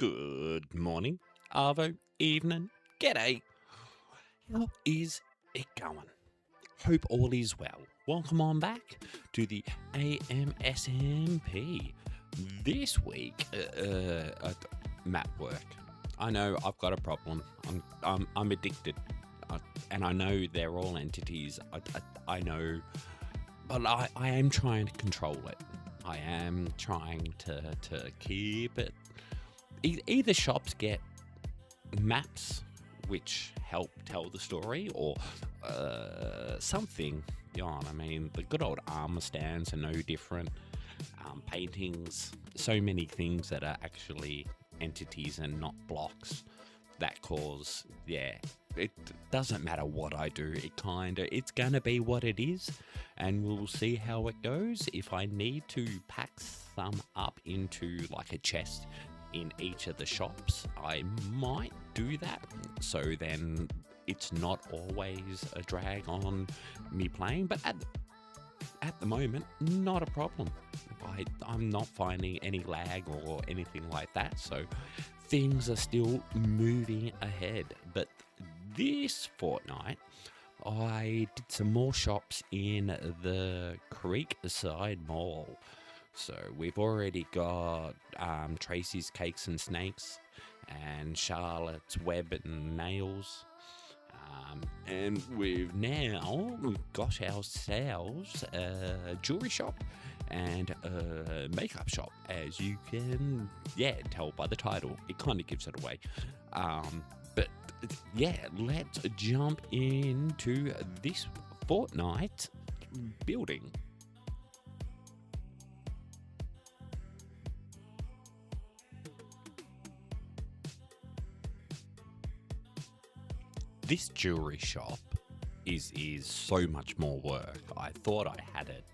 Good morning, arvo, evening, g'day. How is it going? Hope all is well. Welcome on back to the AMSMP. This week, map work. I know I've got a problem. I'm addicted, and I know they're all entities. I know, but I am trying to control it. I am trying to keep it. Either shops get maps which help tell the story, or something. You know what I mean? The good old armor stands are no different. Paintings, so many things that are actually entities and not blocks that cause, it doesn't matter what I do, it's gonna be what it is, and we'll see how it goes. If I need to pack some up into like a chest in each of the shops, I might do that, so then it's not always a drag on me playing. But at the moment, not a problem. I'm not finding any lag or anything like that, so things are still moving ahead. But this fortnight, I did some more shops in the Creekside Mall. So we've already got Tracy's Cakes and Snakes and Charlotte's Web and Nails. And we've now got ourselves a jewelry shop and a makeup shop, as you can, tell by the title. It kind of gives it away. But let's jump into this fortnight building. This jewelry shop is so much more work. I thought I had it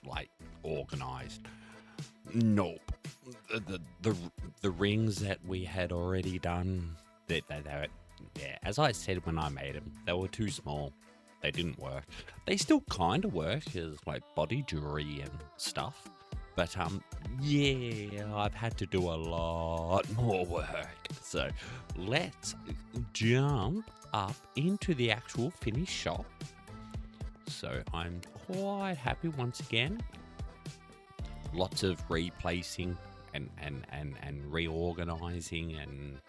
like organized. Nope. The rings that we had already done, they as I said when I made them, they were too small. They didn't work. They still kind of work as like body jewelry and stuff. But I've had to do a lot more work. So let's jump up into the actual finished shop. So I'm quite happy once again. Lots of replacing and reorganizing and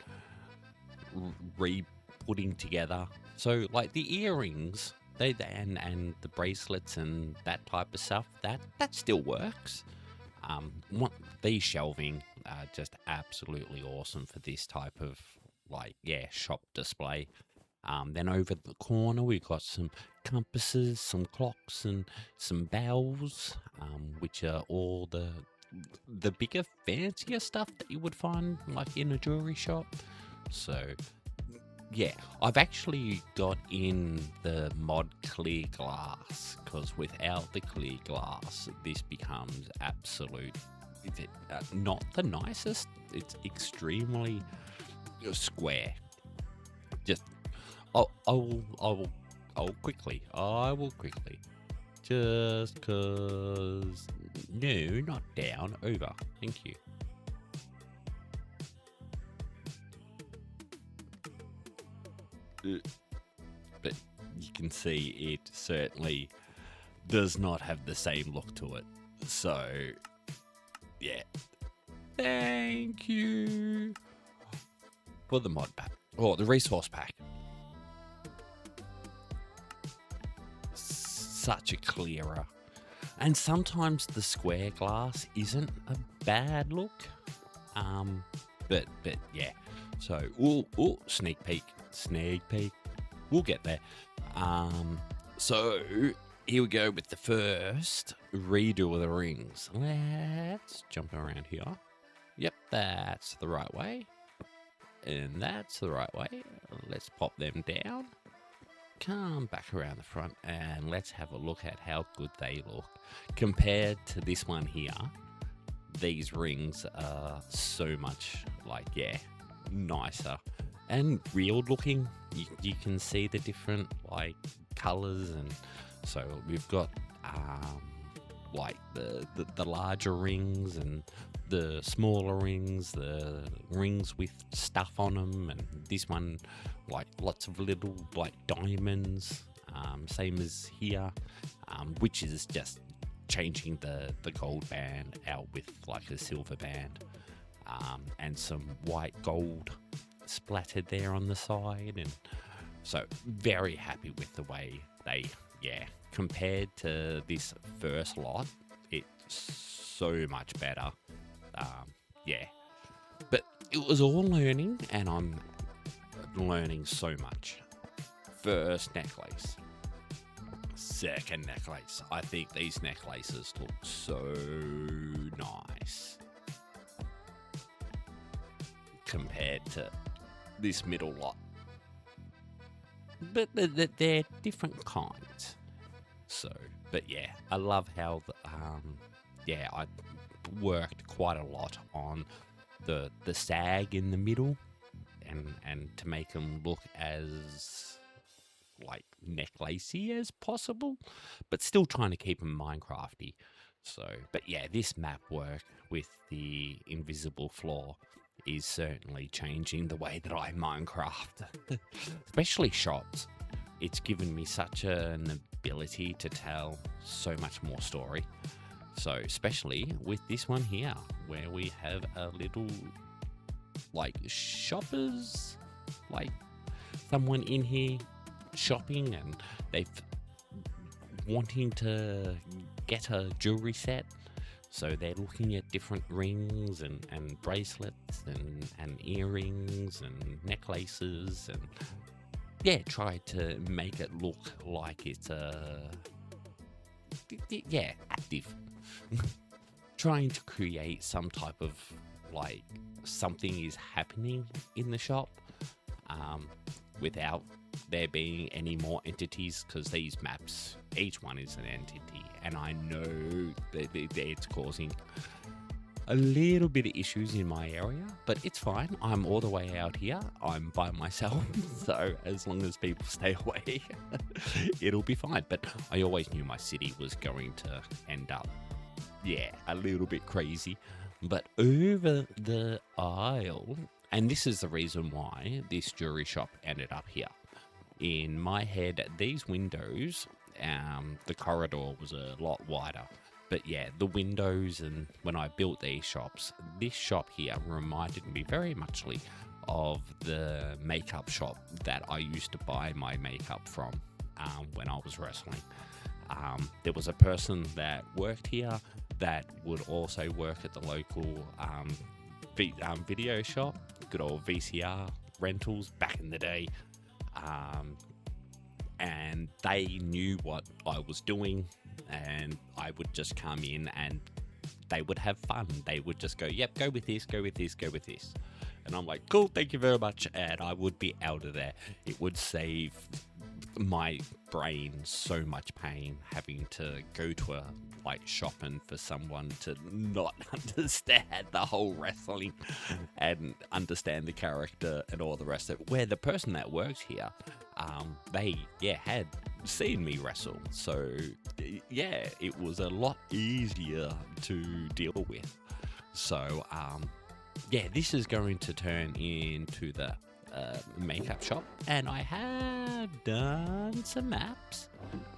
re-putting together. So like the earrings, and the bracelets and that type of stuff, that still works. These shelving are just absolutely awesome for this type of shop display. Then over the corner we've got some compasses, some clocks, and some bells, which are all the bigger, fancier stuff that you would find like in a jewelry shop. So I've actually got in the mod clear glass, because without the clear glass, this becomes absolute, not the nicest. It's extremely square. Just, I will quickly, just cause, no, not down, over, thank you. But you can see it certainly does not have the same look to it. So, thank you for the mod pack, or the resource pack. Such a clearer, and sometimes the square glass isn't a bad look. But so sneak peek, we'll get there. So here we go with the first redo of the rings. Let's jump around here. Yep, that's the right way, and that's the right way. Let's pop them down, come back around the front, and let's have a look at how good they look compared to this one here. These rings are so much nicer and real looking. You can see the different colors, and so we've got like the larger rings and the smaller rings, the rings with stuff on them, and this one like lots of little like diamonds, same as here, which is just changing the gold band out with like a silver band, and some white gold splattered there on the side. And so very happy with the way they, compared to this first lot, it's so much better. But it was all learning, and I'm learning so much. First necklace, second necklace. I think these necklaces look so nice compared to this middle lot. But they're different kinds. So, but yeah, I love how I worked quite a lot on the sag in the middle, and to make them look as like necklacey as possible, but still trying to keep them Minecrafty. So, but yeah, this map work with the invisible floor is certainly changing the way that I Minecraft, especially shops. It's given me such an ability to tell so much more story. So, especially with this one here, where we have a little, like, shoppers, like, someone in here shopping, and they've wanting to get a jewelry set. So they're looking at different rings and bracelets and earrings and necklaces, and try to make it look like it's active. Trying to create some type of like something is happening in the shop, without there being any more entities, because these maps, each one is an entity, and I know that it's causing a little bit of issues in my area, but it's fine. I'm all the way out here. I'm by myself, so as long as people stay away, it'll be fine. But I always knew my city was going to end up, a little bit crazy. But over the aisle, and this is the reason why this jewelry shop ended up here. In my head, these windows, the corridor was a lot wider. But the windows, and when I built these shops, this shop here reminded me very muchly of the makeup shop that I used to buy my makeup from when I was wrestling. There was a person that worked here that would also work at the local video shop, good old VCR rentals back in the day. And they knew what I was doing, and I would just come in and they would have fun. They would just go, yep, go with this, go with this, go with this. And I'm like, cool, thank you very much. And I would be out of there. It would save my brain so much pain having to go to a shopping for someone to not understand the whole wrestling and understand the character and all the rest of it. Where the person that works here, they had seen me wrestle, so it was a lot easier to deal with. So this is going to turn into the makeup shop, and I have done some maps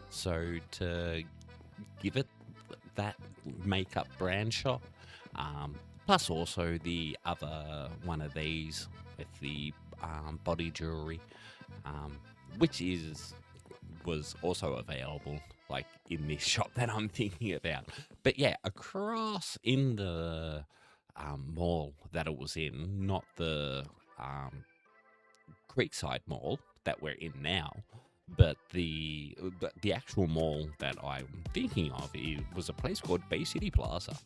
so to give it that makeup brand shop, plus also the other one of these with the body jewelry, which was also available like in this shop that I'm thinking about. But across in the mall that it was in, not the Creekside Mall that we're in now, but the actual mall that I'm thinking of, it was a place called Bay City Plaza,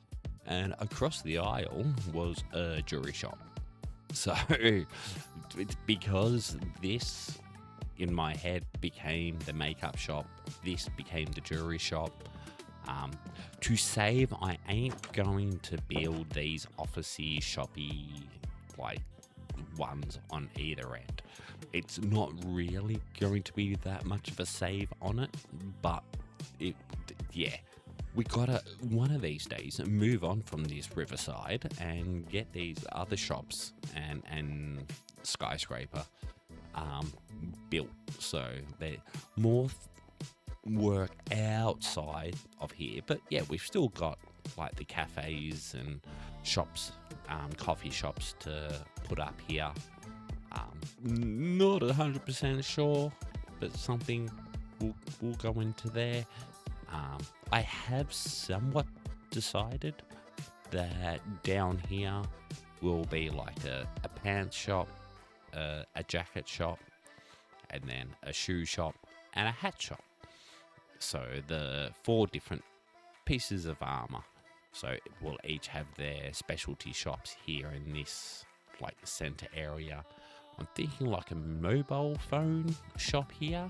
and across the aisle was a jewelry shop. So it's because this in my head became the makeup shop, this became the jewelry shop. To save, I ain't going to build these officey, shoppy ones on either end. It's not really going to be that much of a save on it, but we gotta one of these days move on from this riverside and get these other shops and skyscraper built, so they're more work outside of here. But yeah, we've still got like the cafes and shops, coffee shops to put up here. Not 100% sure, but something will go into there. I have somewhat decided that down here will be like a pants shop, a jacket shop, and then a shoe shop and a hat shop. So the 4 different pieces of armor. So we'll each have their specialty shops here in this like center area. I'm thinking like a mobile phone shop here.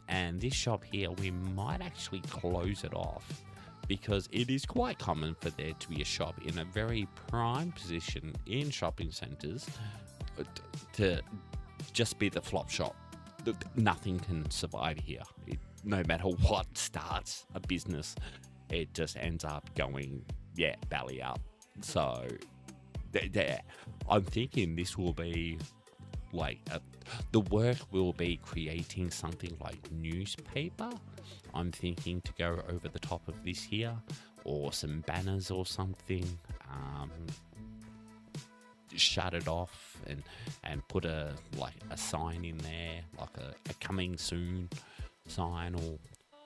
And this shop here, we might actually close it off because it is quite common for there to be a shop in a very prime position in shopping centers to just be the flop shop. Nothing can survive here. No matter what starts a business, it just ends up going, belly up. So I'm thinking this will be like the work will be creating something like newspaper. I'm thinking to go over the top of this here, or some banners or something, shut it off and put a sign in there, like a coming soon sign or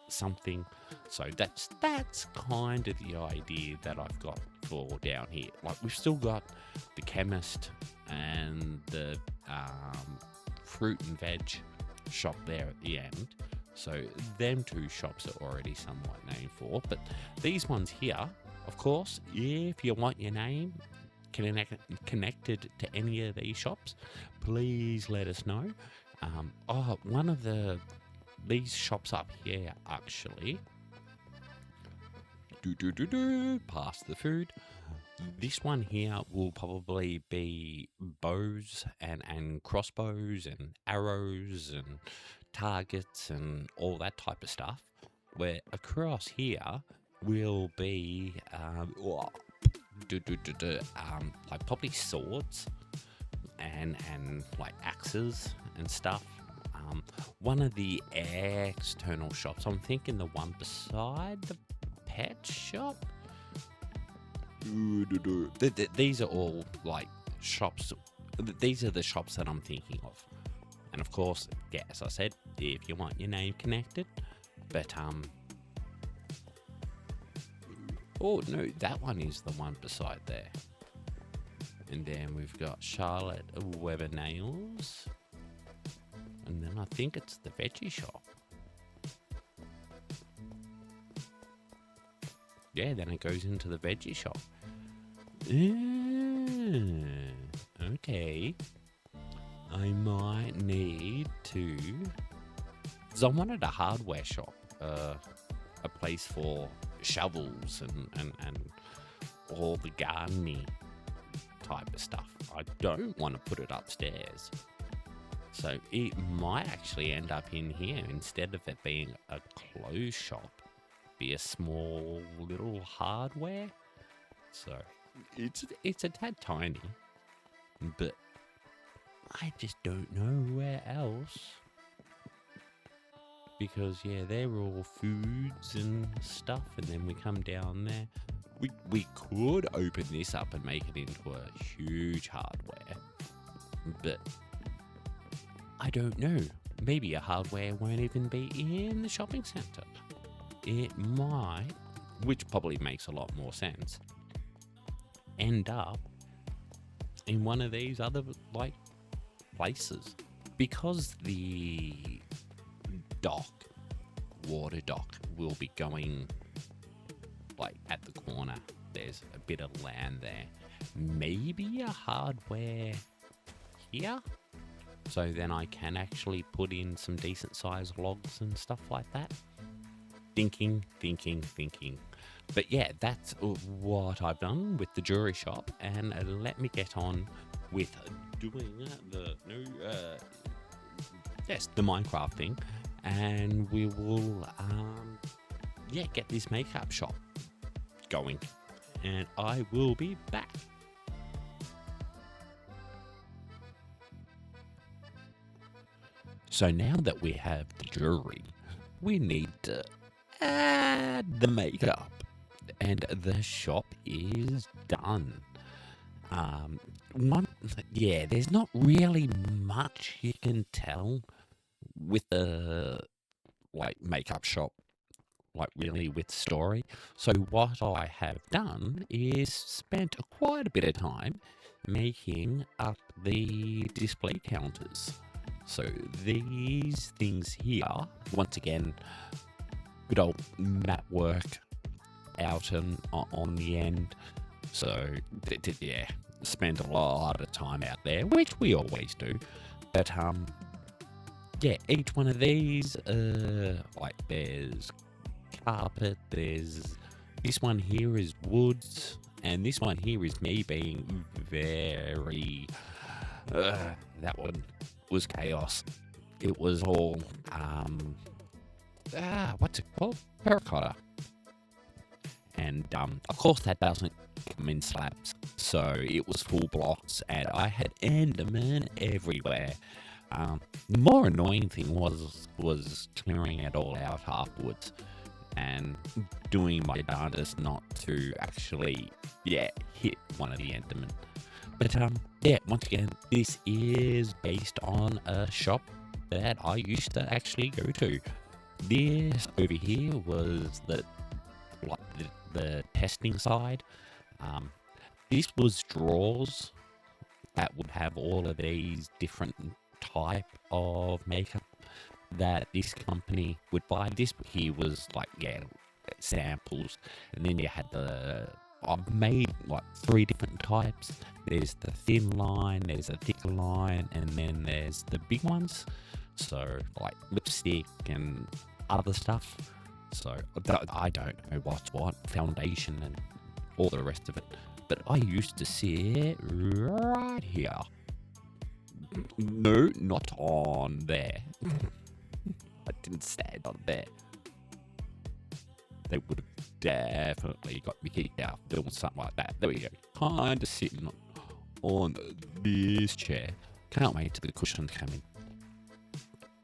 something. So that's kind of the idea that I've got for down here. Like, we've still got the chemist and the fruit and veg shop there at the end. So them 2 shops are already somewhat named for. But these ones here, of course, if you want your name connected to any of these shops, please let us know. One of these shops up here, actually, pass the food. This one here will probably be bows and crossbows and arrows and targets and all that type of stuff. Where across here will be like probably swords and like axes and stuff. One of the external shops, I'm thinking the one beside the pet shop. These are all like shops. These are the shops that I'm thinking of. And of course, as I said, if you want your name connected. But oh no, that one is the one beside there. And then we've got Charlotte Weber Nails. And then I think it's the veggie shop. Yeah, then it goes into the veggie shop. Okay. I might need to... Because I wanted a hardware shop. A place for shovels and all the gardening type of stuff. I don't want to put it upstairs. So it might actually end up in here instead of it being a clothes shop. Be a small little hardware. So it's a tad tiny, but I just don't know where else. Because they're all foods and stuff, and then we come down there. We could open this up and make it into a huge hardware, but I don't know. Maybe a hardware won't even be in the shopping centre. It might, which probably makes a lot more sense, end up in one of these other like places. Because the water dock will be going like at the corner. There's a bit of land there. Maybe a hardware here. So then I can actually put in some decent sized logs and stuff like that. Thinking. But yeah, that's what I've done with the jewelry shop. And let me get on with doing the Minecraft thing. And we will yeah, get this makeup shop going. And I will be back. So now that we have the jewelry, we need to add the makeup. And the shop is done. Um, one, yeah, there's not really much you can tell with the makeup shop, really with story. So what I have done is spent quite a bit of time making up the display counters. So these things here, once again, good old matte work out and on the end. So yeah, spend a lot of time out there, which we always do. But yeah, each one of these, there's carpet, there's this one here is woods, and this one here is me being very that one was chaos. It was all what's it called, terracotta, and of course that doesn't come in slabs, so it was full blocks, and I had enderman everywhere. The more annoying thing was clearing it all out afterwards and doing my darndest not to actually, hit one of the endermen. But yeah, once again, this is based on a shop that I used to actually go to. This over here was the testing side. This was drawers that would have all of these different type of makeup that this company would buy. This here was samples, and then you had I've made 3 different types. There's the thin line, there's a thicker line, and then there's the big ones. So lipstick and other stuff. So I don't know what's what, foundation and all the rest of it. But I used to sit right here. No, not on there. I didn't stand on there. They would have definitely got me kicked out doing something like that. There we go. Kind of sitting on this chair. Can't wait till the cushions come in.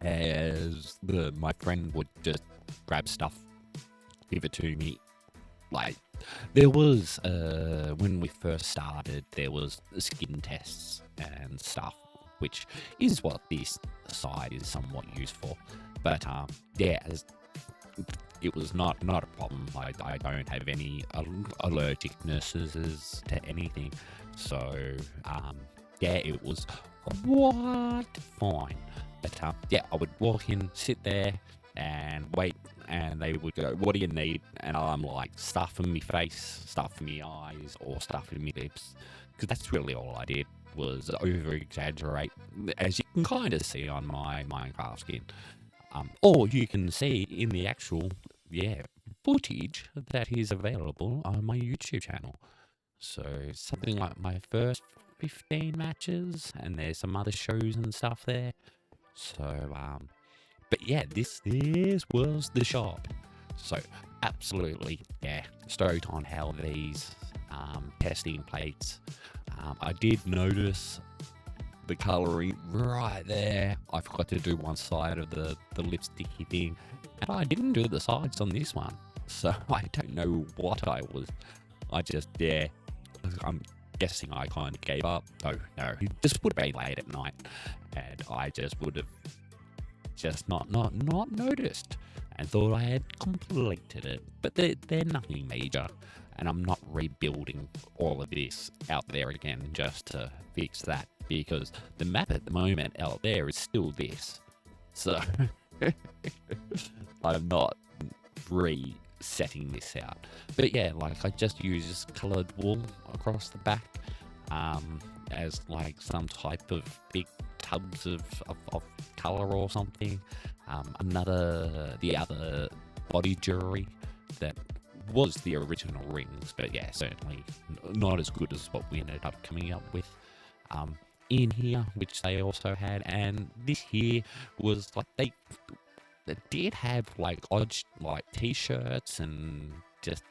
As my friend would just grab stuff, give it to me. There was, when we first started, there was skin tests and stuff, which is what this side is somewhat used for. But yeah, it was not a problem. I don't have any allergicnesses to anything. So yeah, it was quite fine. But yeah, I would walk in, sit there and wait, and they would go, "What do you need?" And I'm like, stuff in my face, stuff in my eyes, or stuff in my lips, because that's really all I did, was over exaggerate, as you can kind of see on my Minecraft skin, or you can see in the actual footage that is available on my YouTube channel. So something like my first 15 matches, and there's some other shows and stuff there. So but yeah, this was the shop. So absolutely, stoked on how these testing plates. I did notice the colouring right there. I forgot to do one side of the lipsticky thing, and I didn't do the sides on this one. So I don't know what I just, I'm guessing I kind of gave up. Oh no, it just would have been late at night, and I just would have just not noticed and thought I had completed it. But they're nothing major, and I'm not rebuilding all of this out there again just to fix that, because the map at the moment out there is still this. So I'm not resetting this out. But yeah, I just use coloured wool across the back as some type of big tubs of colour or something. The other body jewelry that was the original rings, but yeah, certainly not as good as what we ended up coming up with in here, which they also had. And this here was that did have like odd like t-shirts and just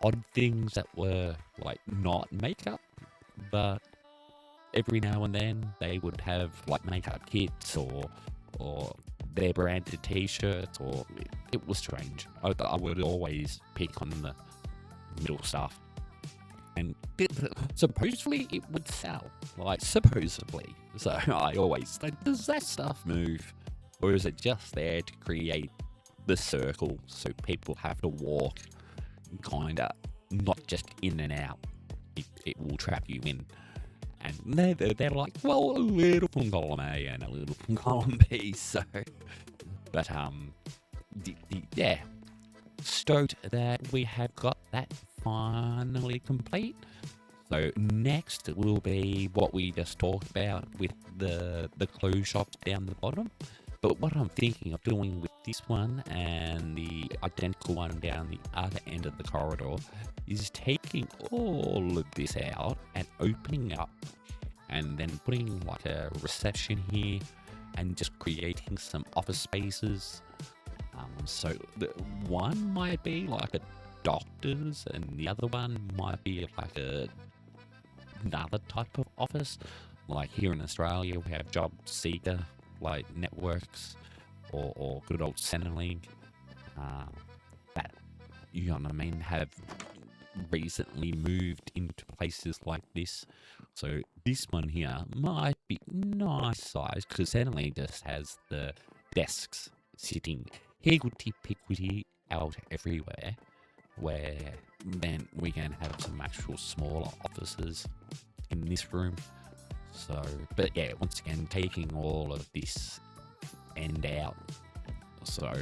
odd things that were like not makeup, but every now and then they would have like makeup kits or their branded t-shirts, or it was strange. I would always pick on the middle stuff, and supposedly it would sell, like supposedly. So I always think, does that stuff move, or is it just there to create the circle so people have to walk kind of not just in and out? It will trap you in. And they're like, well, a little from column A and a little from column B. So, but yeah, stoked that we have got that finally complete. So next will be what we just talked about with the clothes shops down the bottom. But what I'm thinking of doing with this one and the identical one down the other end of the corridor is taking all of this out and opening up, and then putting like a reception here and just creating some office spaces. So the one might be like a doctor's, and the other one might be like another type of office. Like here in Australia, we have job seeker like networks, or good old Centrelink, that, you know what I mean, have recently moved into places like this. So this one here might be nice size, because Centrelink just has the desks sitting higgledy-piggledy out everywhere, where then we can have some actual smaller offices in this room. So, but yeah, once again, taking all of this end out, so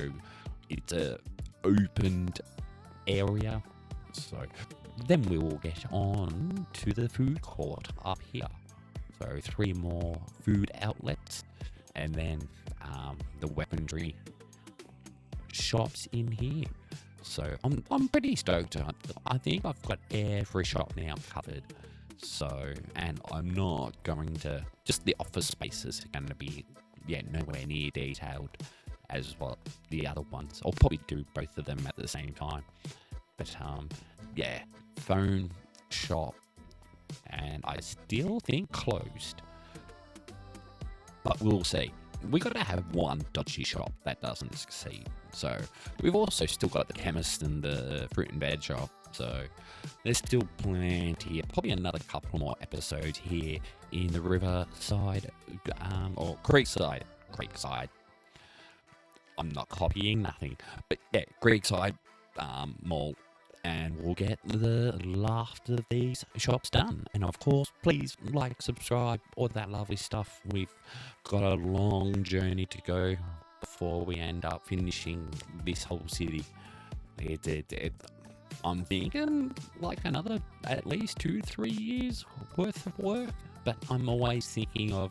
it's a opened area. So then we will get on to the food court up here. So 3 more food outlets, and then the weaponry shops in here. So I'm pretty stoked. I think I've got every shop now covered. So, and I'm not going to, just the office spaces are going to be, nowhere near detailed as what the other ones. I'll probably do both of them at the same time. But, phone shop, and I still think closed. But we'll see. We got to have one dodgy shop that doesn't succeed. So, we've also still got the chemist and the fruit and veg shop. So there's still plenty, probably another couple more episodes here in the Riverside, or Creekside. I'm not copying nothing, but yeah, Creekside Mall, and we'll get the last of these shops done. And of course, please like, subscribe, all that lovely stuff. We've got a long journey to go before we end up finishing this whole city. I'm thinking like another at least 2-3 years worth of work, but I'm always thinking of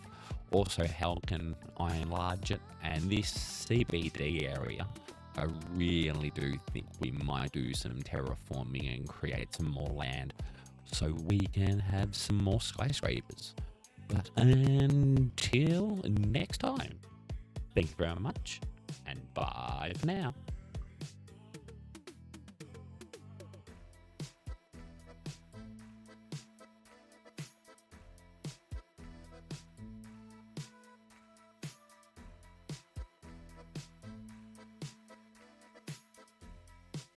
also how can I enlarge it. And this CBD area, I really do think we might do some terraforming and create some more land so we can have some more skyscrapers. But until next time, thank you very much, and bye for now.